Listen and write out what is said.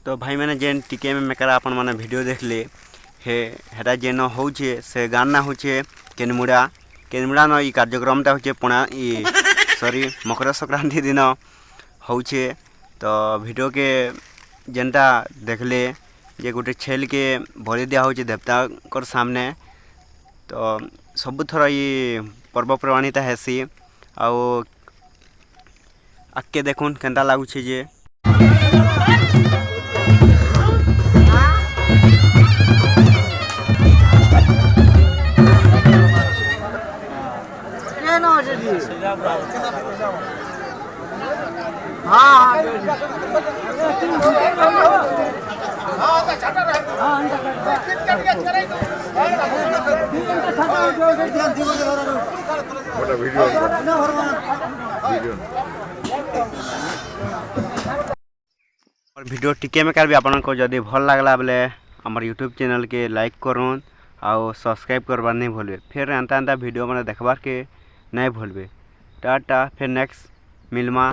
तो भाई मैंने जेन टिके में मेकरा अपन मैंने वीडियो देख ले हेटा जेन होचे से गाना होचे केनमुड़ा केनमुड़ा न कार्यक्रमटा होचे पुणा सॉरी मकर संक्रांति दिन होचे। तो वीडियो के जेनटा देखले जे गोटे छेल के बलि दिया होचे देवता कर सामने। तो सब थर ये पर्वपर्वाणीटा हेसी आउ आगे देखुन केनता लागुचे जे और वीडियो टिके में भी आपन को जदि भल लागला बेले हमर यूट्यूब चैनल के लाइक करूँ और सब्सक्राइब करवार नहीं भूलबे। फिर एंता वीडियो मैंने देखबार के नहीं भूलबे। टाटा फिर नेक्स्ट मिलमा।